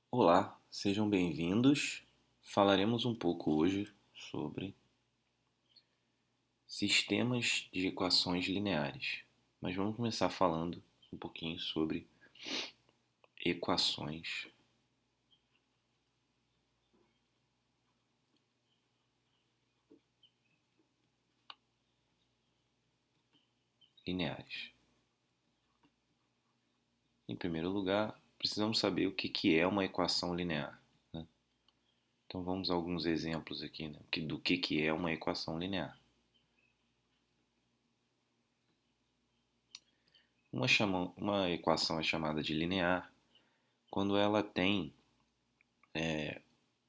Olá, sejam bem-vindos. Falaremos um pouco hoje sobre sistemas de equações lineares. Mas vamos começar falando um pouquinho sobre equações lineares. Em primeiro lugar, precisamos saber o que é uma equação linear, né? Então vamos a alguns exemplos aqui, né, do que é uma equação linear. Uma equação é chamada de linear quando ela tem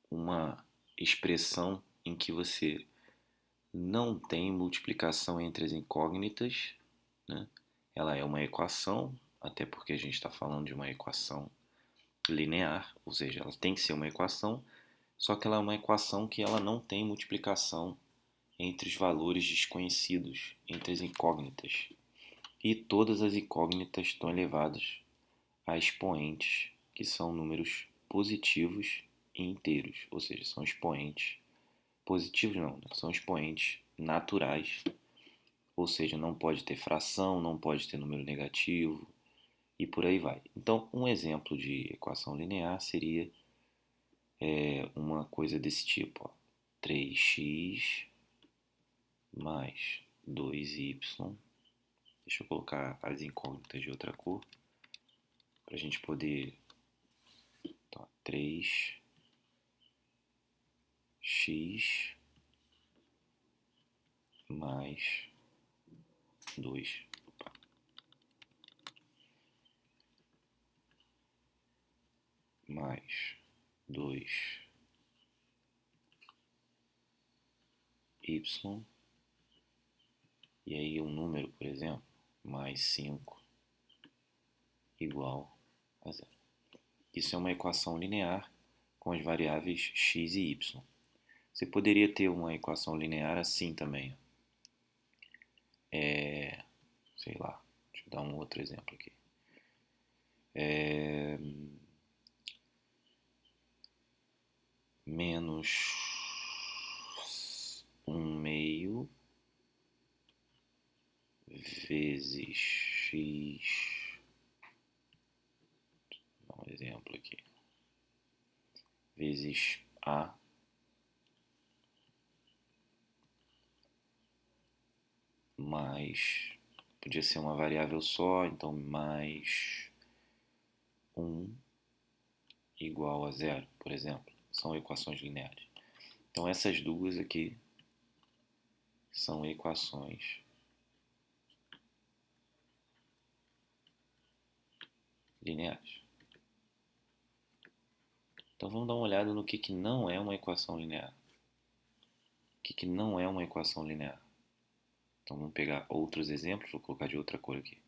uma expressão em que você não tem multiplicação entre as incógnitas, né? Ela é uma equação, até porque a gente está falando de uma equação linear, ou seja, ela tem que ser uma equação, só que ela é uma equação que ela não tem multiplicação entre os valores desconhecidos, entre as incógnitas. E todas as incógnitas estão elevadas a expoentes, que são números positivos e inteiros, ou seja, são expoentes positivos não, né? São expoentes naturais, ou seja, não pode ter fração, não pode ter número negativo e por aí vai. Então, um exemplo de equação linear seria uma coisa desse tipo, ó, 3x mais 2y. Deixa eu colocar as incógnitas de outra cor para a gente poder. Então, 3x mais 2 mais 2y, e aí um número, por exemplo, mais 5 igual a zero. Isso é uma equação linear com as variáveis x e y. Você poderia ter uma equação linear assim também. Sei lá, deixa eu dar um outro exemplo aqui. É, menos 1/2 vezes x. Vou dar um exemplo aqui. Vezes a mais. Podia ser uma variável só, então mais 1 igual a zero, por exemplo. São equações lineares. Então essas duas aqui são equações lineares. Então vamos dar uma olhada no que não é uma equação linear. O que não é uma equação linear? Então vamos pegar outros exemplos, vou colocar de outra cor aqui.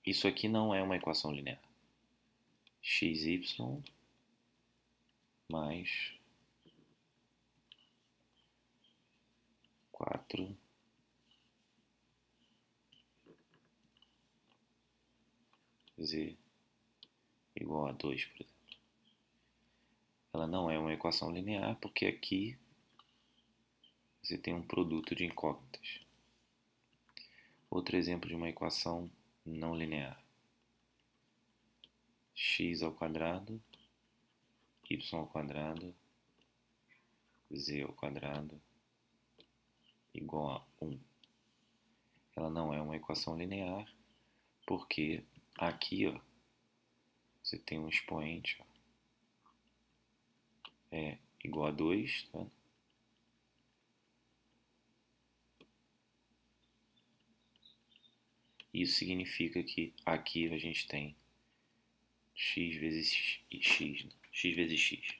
Isso aqui não é uma equação linear. xy mais 4 z igual a 2, por exemplo. Ela não é uma equação linear porque aqui você tem um produto de incógnitas. Outro exemplo de uma equação não linear. X ao quadrado, y ao quadrado, z ao quadrado igual a 1. Ela não é uma equação linear porque aqui, ó, você tem um expoente, ó, é igual a 2, tá? Isso significa que aqui a gente tem x vezes x, né? X vezes x.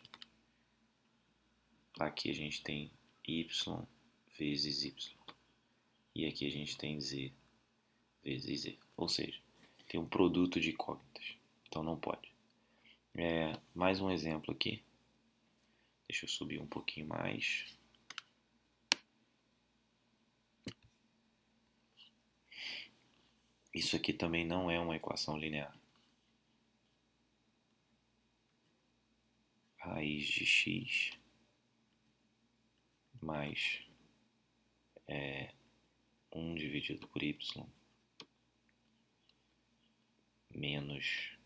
Aqui a gente tem y vezes y. E aqui a gente tem z vezes z. Ou seja, tem um produto de incógnitas. Então não pode. Mais um exemplo aqui. Deixa eu subir um pouquinho mais. Isso aqui também não é uma equação linear. raiz de x mais 1 dividido por y menos,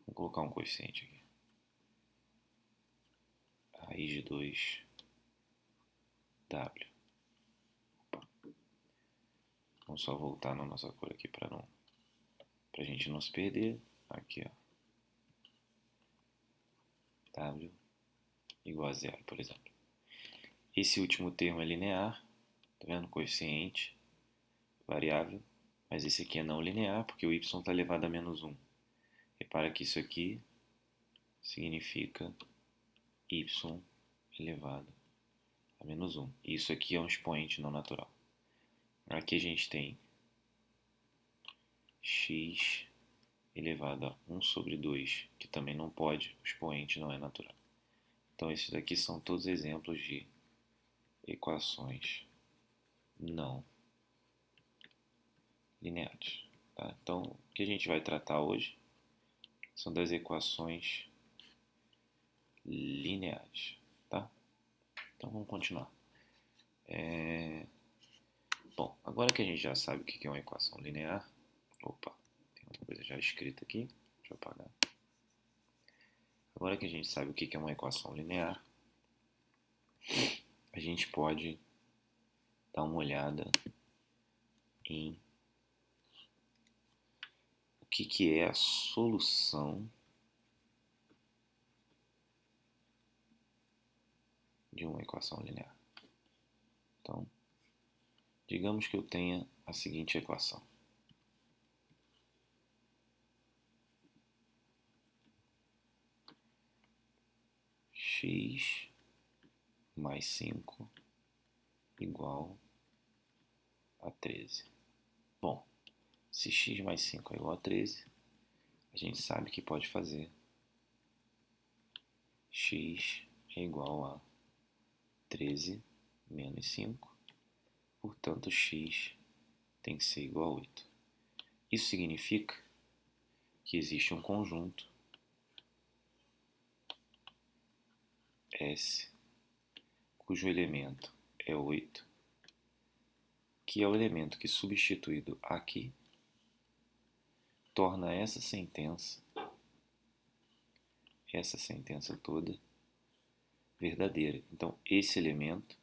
vou colocar um coeficiente aqui, raiz de 2w. Vamos só voltar na nossa cor aqui para a gente não se perder. Aqui, ó, w igual a 0, por exemplo. Esse último termo é linear, tá vendo? Coeficiente, variável, mas esse aqui é não linear, porque o y está elevado a menos 1. Repara que isso aqui significa y elevado a menos 1. E isso aqui é um expoente não natural. Aqui a gente tem x elevado a 1 sobre 2, que também não pode, o expoente não é natural. Então esses daqui são todos exemplos de equações não lineares. Tá? Então o que a gente vai tratar hoje são das equações lineares. Tá? Então vamos continuar. Bom, agora que a gente já sabe o que é uma equação linear, opa, tem uma coisa já escrita aqui, deixa eu apagar. Agora que a gente sabe o que é uma equação linear, a gente pode dar uma olhada em o que é a solução de uma equação linear. Então, digamos que eu tenha a seguinte equação. X mais 5 igual a 13. Bom, se x mais 5 é igual a 13, a gente sabe que pode fazer x é igual a 13 menos 5, portanto x tem que ser igual a 8. Isso significa que existe um conjunto S cujo elemento é 8, que é o elemento que, substituído aqui, torna essa sentença toda verdadeira. Então, esse elemento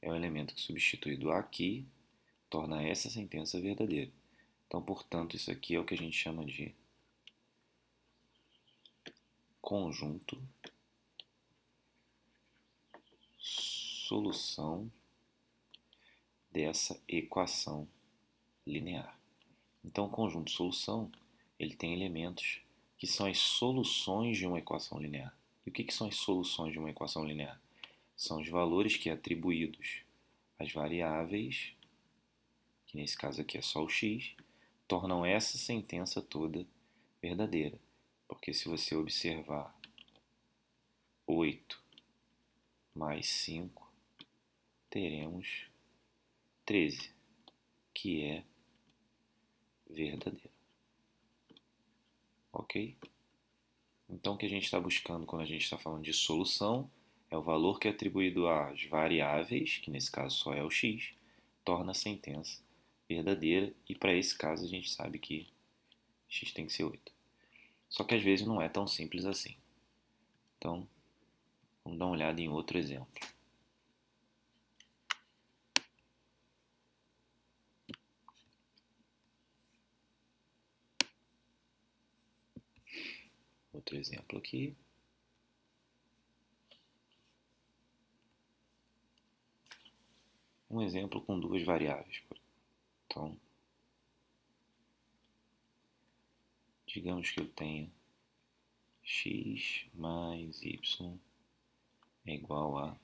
é o elemento que, substituído aqui, torna essa sentença verdadeira. Então, portanto, isso aqui é o que a gente chama de conjunto solução dessa equação linear. Então, o conjunto solução, ele tem elementos que são as soluções de uma equação linear. E o que são as soluções de uma equação linear? São os valores que, atribuídos às variáveis, que nesse caso aqui é só o x, tornam essa sentença toda verdadeira. Porque se você observar 8 mais 5, teremos 13, que é verdadeiro. Ok? Então, o que a gente está buscando quando a gente está falando de solução é o valor que é atribuído às variáveis, que nesse caso só é o x, torna a sentença verdadeira, e para esse caso a gente sabe que x tem que ser 8. Só que às vezes não é tão simples assim. Então, vamos dar uma olhada em outro exemplo. Outro exemplo aqui. Um exemplo com duas variáveis. Então, digamos que eu tenha x mais y é igual a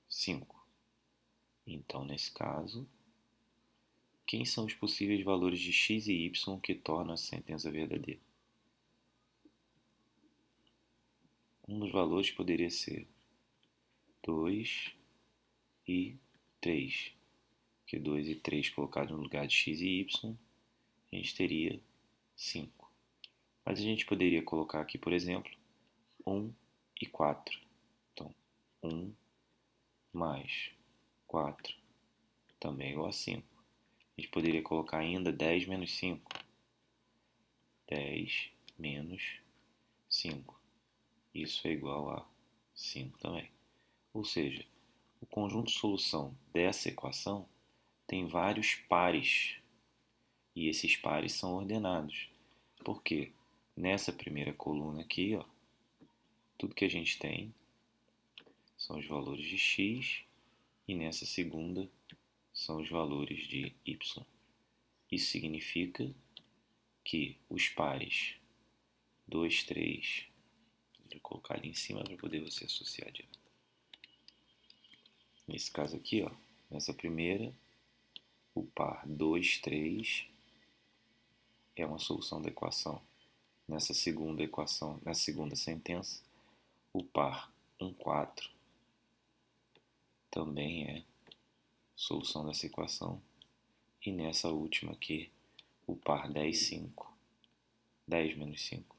5. Então, nesse caso, quem são os possíveis valores de x e y que tornam a sentença verdadeira? Um dos valores poderia ser 2 e 3, porque 2 e 3 colocados no lugar de x e y, a gente teria 5. Mas a gente poderia colocar aqui, por exemplo, 1 e 4. Então, 1 mais 4 também é igual a 5. A gente poderia colocar ainda 10 menos 5. 10 menos 5. Isso é igual a 5 também. Ou seja, o conjunto de solução dessa equação tem vários pares e esses pares são ordenados. Por quê? Nessa primeira coluna aqui, ó, tudo que a gente tem são os valores de x e nessa segunda são os valores de y. Isso significa que os pares 2, 3, vou colocar ali em cima para poder você associar direto. Nesse caso aqui, ó, nessa primeira, o par 2, 3 é uma solução da equação. Nessa segunda equação, nessa segunda sentença, o par 1, 4 também é solução dessa equação. E nessa última aqui, o par 10, 5, 10 menos 5,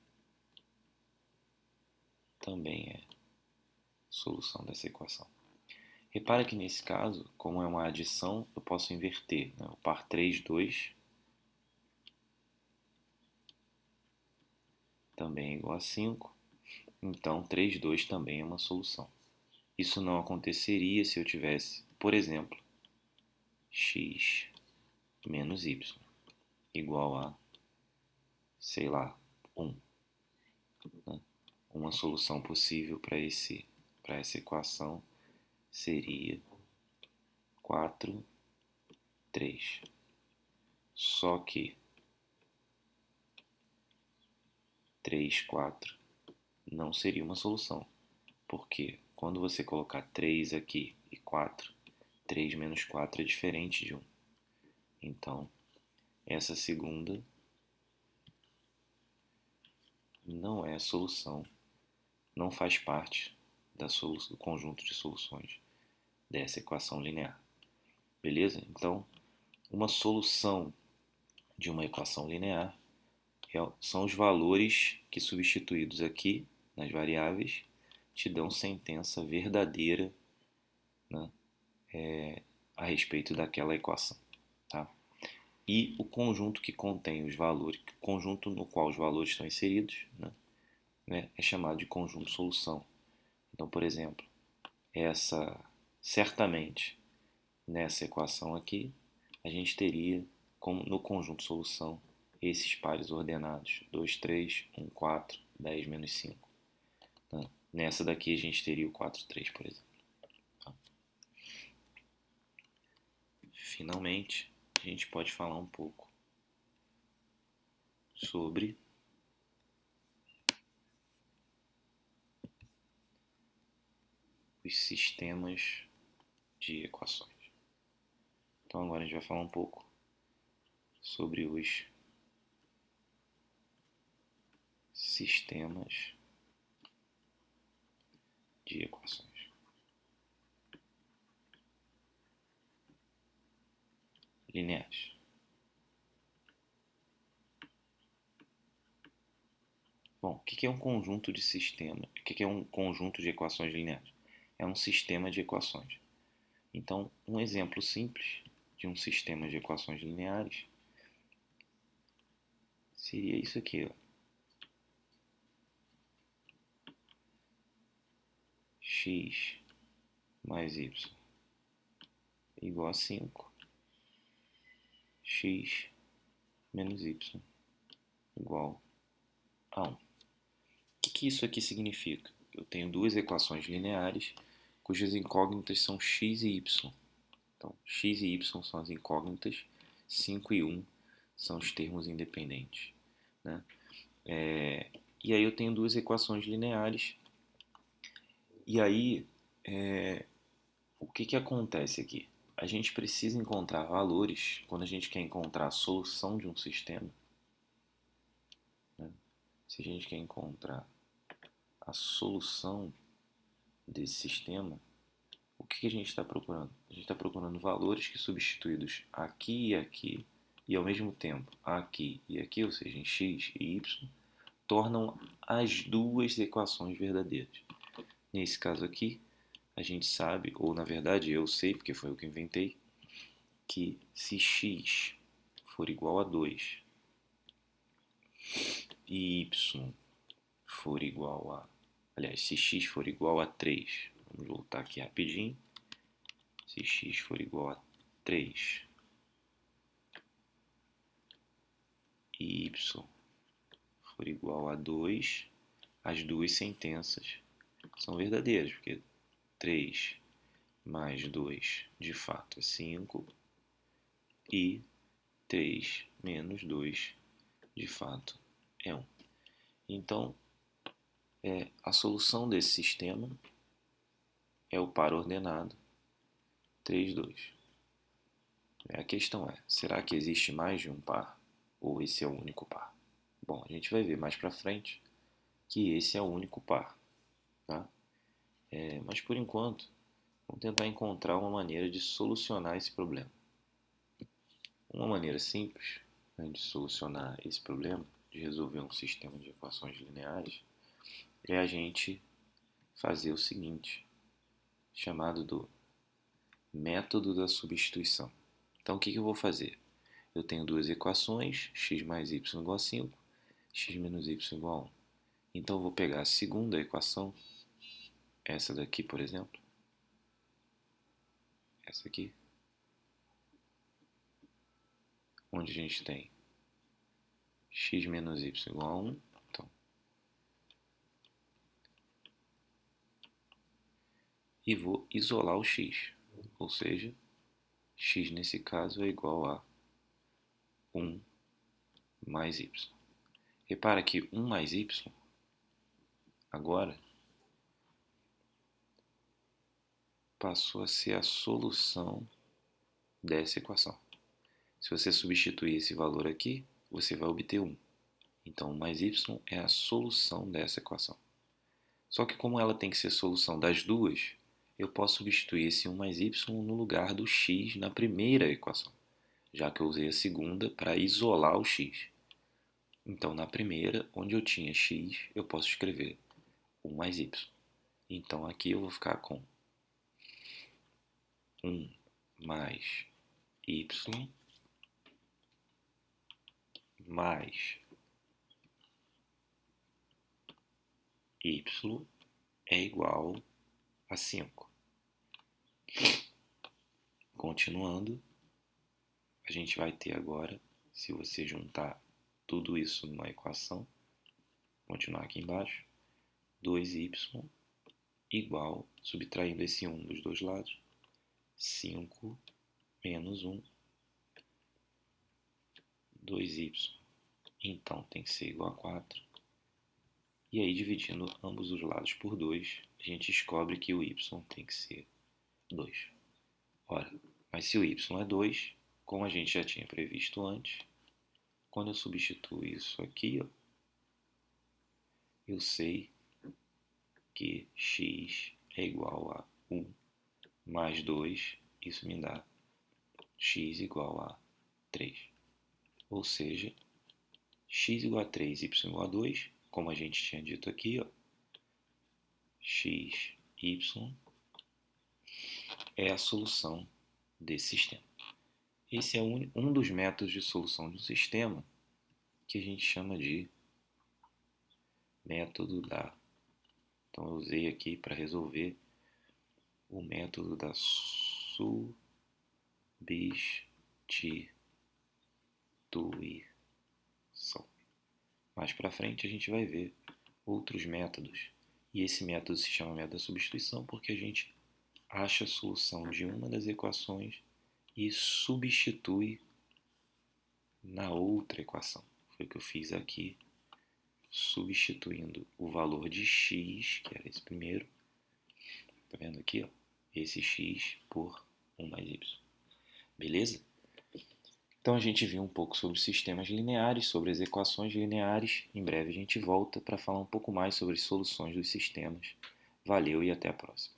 também é solução dessa equação. Repara que nesse caso, como é uma adição, eu posso inverter. Né? O par 3, 2 também é igual a 5. Então, 3, 2 também é uma solução. Isso não aconteceria se eu tivesse, por exemplo, x menos y igual a, sei lá, 1. Né? Uma solução possível para essa equação seria 4, 3. Só que 3, 4 não seria uma solução, porque quando você colocar 3 aqui e 4, 3 menos 4 é diferente de 1. Então, essa segunda não é a solução, não faz parte do conjunto de soluções dessa equação linear. Beleza? Então, uma solução de uma equação linear são os valores que, substituídos aqui nas variáveis, te dão sentença verdadeira, né, a respeito daquela equação. Tá? E o conjunto que contém os valores, o conjunto no qual os valores estão inseridos, é chamado de conjunto solução. Então, por exemplo, certamente nessa equação aqui, a gente teria como no conjunto solução esses pares ordenados 2, 3, 1, 4, 10 menos 5. Tá? Nessa daqui a gente teria o 4, 3, por exemplo. Tá? Finalmente, a gente pode falar um pouco sobre os sistemas de equações. Então agora a gente vai falar um pouco sobre os sistemas de equações. Lineares. Bom, o que é um conjunto de sistemas? O que é um conjunto de equações lineares? É um sistema de equações. Então, um exemplo simples de um sistema de equações lineares seria isso aqui, ó. X mais y igual a 5. X menos y igual a 1. O que isso aqui significa? Eu tenho duas equações lineares cujas incógnitas são x e y. Então, x e y são as incógnitas, 5 e 1 são os termos independentes. Né? E aí eu tenho duas equações lineares. E aí, o que acontece aqui? A gente precisa encontrar valores quando a gente quer encontrar a solução de um sistema. Né? Se a gente quer encontrar a solução desse sistema, o que a gente está procurando? A gente está procurando valores que, substituídos aqui e aqui, e ao mesmo tempo aqui e aqui, ou seja, em x e y, tornam as duas equações verdadeiras. Nesse caso aqui, a gente sabe, ou na verdade eu sei, porque foi eu que inventei, que se x for igual a 2 e y for igual a... Aliás, se x for igual a 3, vamos voltar aqui rapidinho. Se x for igual a 3 e y for igual a 2, as duas sentenças são verdadeiras, porque 3 mais 2 de fato é 5 e 3 menos 2 de fato é 1. Então, a solução desse sistema é o par ordenado 3, 2. A questão é, será que existe mais de um par? Ou esse é o único par? Bom, a gente vai ver mais para frente que esse é o único par. Tá? Mas por enquanto, vamos tentar encontrar uma maneira de solucionar esse problema. Uma maneira simples, né, de solucionar esse problema, de resolver um sistema de equações lineares, é a gente fazer o seguinte, chamado do método da substituição. Então, o que eu vou fazer? Eu tenho duas equações, x mais y igual a 5, x menos y igual a 1. Então, eu vou pegar a segunda equação, essa daqui, por exemplo, essa aqui, onde a gente tem x menos y igual a 1. Então, e vou isolar o x, ou seja, x nesse caso é igual a 1 mais y. Repara que 1 mais y agora passou a ser a solução dessa equação. Se você substituir esse valor aqui, você vai obter 1. Então, 1 mais y é a solução dessa equação. Só que como ela tem que ser solução das duas, eu posso substituir esse 1 mais y no lugar do x na primeira equação, já que eu usei a segunda para isolar o x. Então, na primeira, onde eu tinha x, eu posso escrever 1 mais y. Então, aqui eu vou ficar com 1 mais y mais y é igual a 5. Continuando, a gente vai ter agora, se você juntar tudo isso numa equação, continuar aqui embaixo, 2y igual, subtraindo esse 1 dos dois lados, 5 menos 1, 2y. Então, tem que ser igual a 4. E aí, dividindo ambos os lados por 2, a gente descobre que o y tem que ser 2. Ora, mas se o y é 2, como a gente já tinha previsto antes, quando eu substituo isso aqui, ó, eu sei que x é igual a 1 mais 2, isso me dá x igual a 3. Ou seja, x igual a 3, y igual a 2, como a gente tinha dito aqui, ó, x, y é a solução desse sistema. Esse é um dos métodos de solução de um sistema que a gente chama de método da... Então, eu usei aqui para resolver o método da substituição. Mais para frente a gente vai ver outros métodos. E esse método se chama método da substituição porque a gente acha a solução de uma das equações e substitui na outra equação. Foi o que eu fiz aqui, substituindo o valor de x, que era esse primeiro, tá vendo aqui, ó, esse x por 1 mais y. Beleza? Então a gente viu um pouco sobre sistemas lineares, sobre as equações lineares. Em breve a gente volta para falar um pouco mais sobre soluções dos sistemas. Valeu e até a próxima.